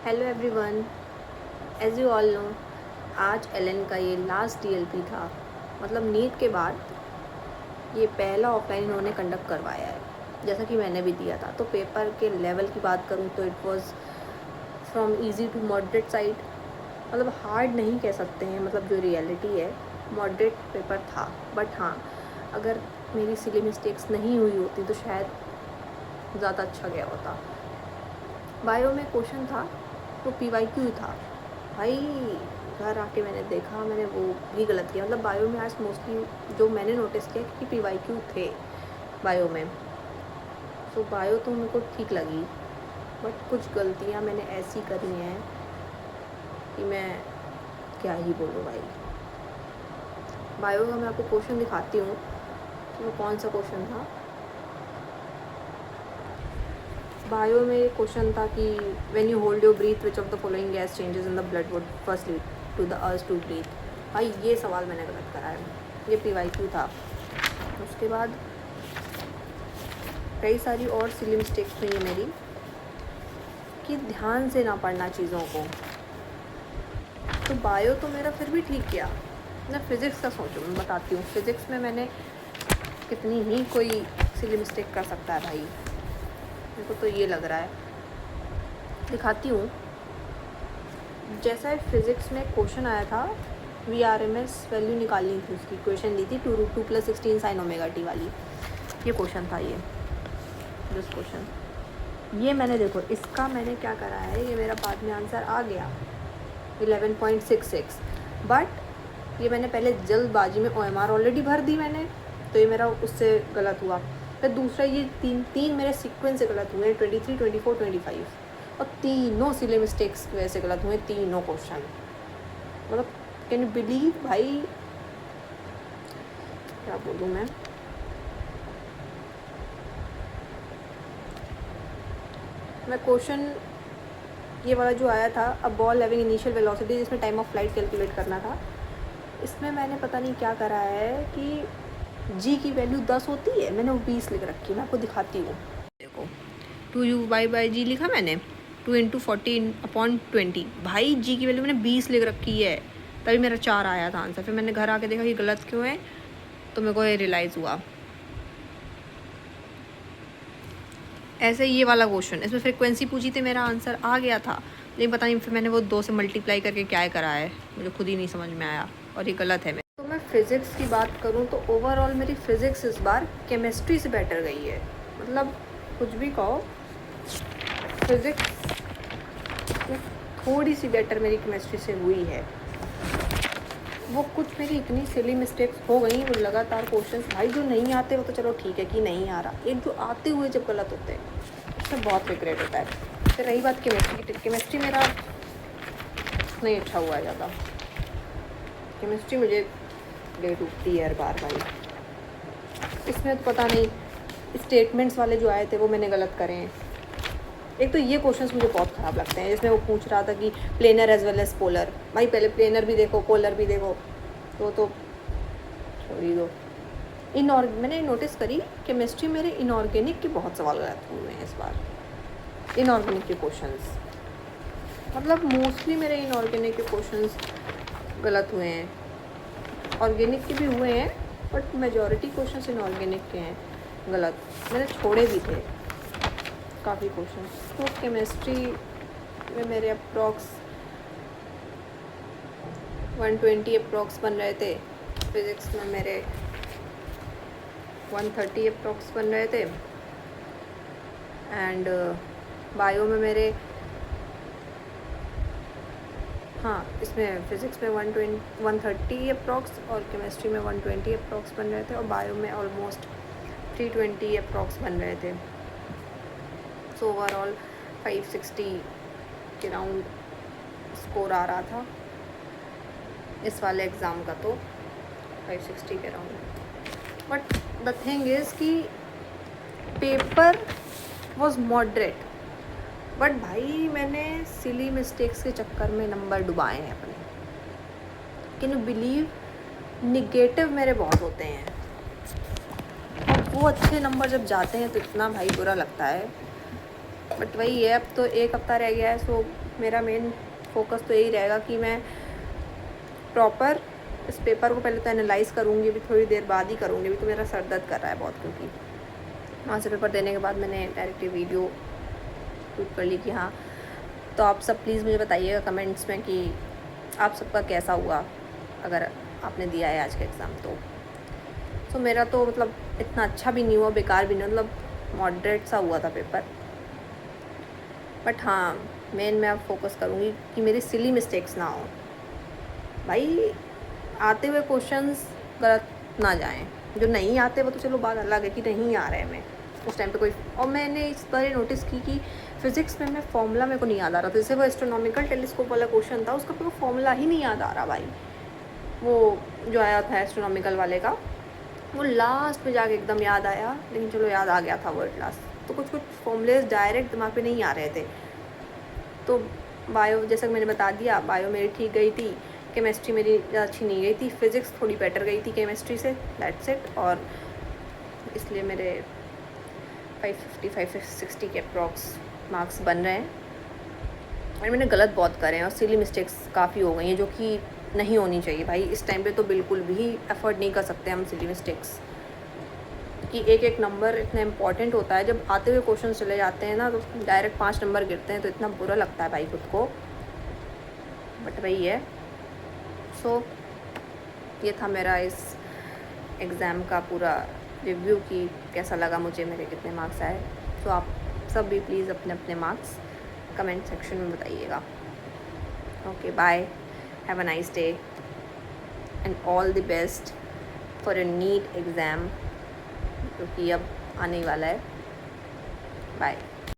Hello everyone, as you all know, आज Allen का ये लास्ट डीएलपी था। मतलब नीट के बाद ये पहला ऑफलाइन इन्होंने कंडक्ट करवाया है, जैसा कि मैंने भी दिया था। तो पेपर के लेवल की बात करूँ तो it was from easy to moderate side. मतलब हार्ड नहीं कह सकते हैं, मतलब जो रियलिटी है मॉडरेट पेपर था। बट हाँ, अगर मेरी सिली मिस्टेक्स नहीं हुई होती तो शायद ज़्यादा अच्छा गया होता। बायो में क्वेश्चन था तो PYQ था। भाई घर आके मैंने देखा, मैंने वो भी गलत किया। मतलब बायो में आज मोस्टली जो मैंने नोटिस किया कि PYQ थे बायो में। तो बायो तो मेरे को ठीक लगी, बट कुछ गलतियाँ मैंने ऐसी करी हैं कि मैं क्या ही बोलूँ भाई। बायो का मैं आपको क्वेश्चन दिखाती हूँ कि वो कौन सा क्वेश्चन था। बायो में ये क्वेश्चन था कि when you hold your breath which of the following gas changes in the blood would first lead to the urge to breathe. भाई ये सवाल मैंने गलत करा है, ये PYQ था। उसके बाद कई सारी और सिली मिस्टेक्स हुई है मेरी कि ध्यान से ना पढ़ना चीज़ों को। तो बायो तो मेरा फिर भी ठीक किया। मैं फ़िज़िक्स का सोचूँ, मैं बताती हूँ फ़िज़िक्स में मैंने कितनी ही कोई सिली मिस्टेक कर सकता है भाई। मेरे को तो ये लग रहा है, दिखाती हूँ। जैसा फिज़िक्स में क्वेश्चन आया था, VRMS वैल्यू निकालनी थी, उसकी क्वेश्चन दी थी 2√2 + 16 sin ωt वाली। ये क्वेश्चन था, ये दिस क्वेश्चन। ये मैंने देखो, इसका मैंने क्या करा है, ये मेरा बाद में आंसर आ गया 11.66। बट ये मैंने पहले जल्दबाजी में OMR ऑलरेडी भर दी मैंने, तो ये मेरा उससे गलत हुआ। फिर दूसरा ये तीन मेरे सीक्वेंस से गलत हुए, 23, 24, 25, और तीनों सिले मिस्टेक्स की वजह से गलत हुए, तीनों क्वेश्चन। मतलब कैन यू बिलीव भाई, क्या बोलूँ मैं क्वेश्चन ये वाला जो आया था, a ball having initial velocity, जिसमें टाइम ऑफ फ्लाइट कैलकुलेट करना था। इसमें मैंने पता नहीं क्या करा है कि जी की वैल्यू 10 होती है, मैंने वो 20 लिख रखी है। मैं आपको दिखाती हूँ, देखो 2u/g लिखा मैंने, 2 × 40/20। भाई जी की वैल्यू मैंने 20 लिख रखी है, तभी मेरा 4 आया था आंसर। फिर मैंने घर आके देखा कि गलत क्यों है, तो मेरे को ये रियलाइज़ हुआ। ऐसे ये वाला क्वेश्चन, इसमें फ्रीक्वेंसी पूछी थी, मेरा आंसर आ गया था, लेकिन पता नहीं फिर मैंने वो 2 से मल्टीप्लाई करके क्या करा है, मुझे खुद ही नहीं समझ में आया, और ये गलत है। तो मैं फ़िज़िक्स की बात करूँ तो ओवरऑल मेरी फ़िज़िक्स इस बार केमिस्ट्री से बेटर गई है। मतलब कुछ भी कहो, फिज़िक्स थोड़ी सी बेटर मेरी केमिस्ट्री से हुई है। वो कुछ मेरी इतनी सिली मिस्टेक्स हो गई, वो लगातार क्वेश्चंस भाई जो नहीं आते वो तो चलो ठीक है कि नहीं आ रहा, एक जो आते हुए जब गलत होते हैं उसमें बहुत रिग्रेट होता है। फिर रही बात केमिस्ट्री की, केमिस्ट्री मेरा नहीं अच्छा हुआ ज़्यादा। केमिस्ट्री मुझे लेट उठती है हर बार भाई। इसमें तो पता नहीं, स्टेटमेंट्स वाले जो आए थे वो मैंने गलत करे हैं। एक तो ये क्वेश्चंस मुझे बहुत ख़राब लगते हैं, जिसमें वो पूछ रहा था कि planar as well as polar. भाई पहले प्लेनर भी देखो, पोलर भी देखो, तो छोड़ी दो। मैंने नोटिस करी केमिस्ट्री मेरे इनऑर्गेनिक के बहुत सवाल गलत हुए हैं इस बार। इनऑर्गेनिक के क्वेश्चंस, मतलब मोस्टली मेरे इनऑर्गेनिक के क्वेश्चंस गलत हुए हैं। ऑर्गेनिक के भी हुए हैं, बट मेजॉरिटी क्वेश्चंस इनऑर्गेनिक के हैं गलत। मैंने छोड़े भी थे काफ़ी क्वेश्चन। तो केमिस्ट्री में मेरे अप्रॉक्स 120 अप्रॉक्स बन रहे थे, फिज़िक्स में मेरे 130 अप्रॉक्स बन रहे थे, एंड बायो में मेरे, हाँ इसमें फ़िज़िक्स में 130 अप्रॉक्स और केमिस्ट्री में 120 अप्रॉक्स बन रहे थे, और बायो में ऑलमोस्ट 320 अप्रॉक्स बन रहे थे। सो ओवरऑल 560 के राउंड स्कोर आ रहा था इस वाले एग्ज़ाम का, तो 560 के round. But the thing is कि पेपर वॉज मॉडरेट, बट भाई मैंने सिली मिस्टेक्स के चक्कर में नंबर डुबाए हैं अपने। कैन यू बिलीव, निगेटिव मेरे बहुत होते हैं, और वो अच्छे नंबर जब जाते हैं तो इतना भाई बुरा लगता है। बट वही है, अब तो 1 हफ्ता रह गया है, सो मेरा मेन फोकस तो यही रहेगा कि मैं प्रॉपर इस पेपर को पहले तो एनालाइज़ करूँगी, अभी थोड़ी देर बाद ही करूँगी। अभी तो मेरा सर दर्द कर रहा है बहुत, क्योंकि वहाँ से पेपर देने के बाद मैंने डायरेक्ट वीडियो शूट कर ली कि हाँ। तो आप सब प्लीज़ मुझे बताइएगा कमेंट्स में कि आप सबका कैसा हुआ, अगर आपने दिया है आज का एग्ज़ाम तो मेरा तो मतलब इतना अच्छा भी नहीं हुआ, बेकार भी नहीं, मतलब मॉडरेट सा हुआ था पेपर। बट हाँ, मैं अब फोकस करूँगी कि मेरी सिली मिस्टेक्स ना हो भाई। आते हुए क्वेश्चंस गलत ना जाएं, जो नहीं आते वो तो चलो बात अलग है कि नहीं आ रहे हैं मैं उस टाइम पे कोई। और मैंने इस बार ये नोटिस की कि फ़िज़िक्स में मैं फॉर्मूला मेरे को नहीं याद आ रहा था। जैसे वो एस्ट्रोनॉमिकल टेलीस्कोप वाला क्वेश्चन था, उसका पूरा फॉर्मूला ही नहीं याद आ रहा भाई। वो जो आया था एस्ट्रोनॉमिकल वाले का, वो लास्ट में जाके एकदम याद आया, लेकिन चलो याद आ गया था वो एट लास्ट। तो कुछ फॉर्मूलेज डायरेक्ट दिमाग पे नहीं आ रहे थे। तो बायो, जैसा कि मैंने बता दिया, बायो मेरी ठीक गई थी, केमिस्ट्री मेरी ज़्यादा अच्छी नहीं गई थी, फ़िज़िक्स थोड़ी बेटर गई थी केमिस्ट्री से, दैट्स इट। और इसलिए मेरे 550 560 के अप्रॉक्स मार्क्स बन रहे हैं। और मैंने गलत बहुत करे हैं और सिली मिस्टेक्स काफ़ी हो गई हैं, जो कि नहीं होनी चाहिए भाई। इस टाइम पे तो बिल्कुल भी अफोर्ड नहीं कर सकते हम सिली मिस्टेक्स, कि एक एक नंबर इतना इम्पॉर्टेंट होता है। जब आते हुए क्वेश्चन चले जाते हैं ना, तो डायरेक्ट 5 नंबर गिरते हैं, तो इतना बुरा लगता है भाई खुद को। बट वही है। सो ये था मेरा इस एग्ज़ाम का पूरा रिव्यू कि कैसा लगा मुझे, मेरे कितने मार्क्स आए। तो आप सब भी प्लीज़ अपने अपने मार्क्स कमेंट सेक्शन में बताइएगा। Okay, bye, have a nice day and all the best for a NEET exam, क्योंकि अब आने वाला है। बाय।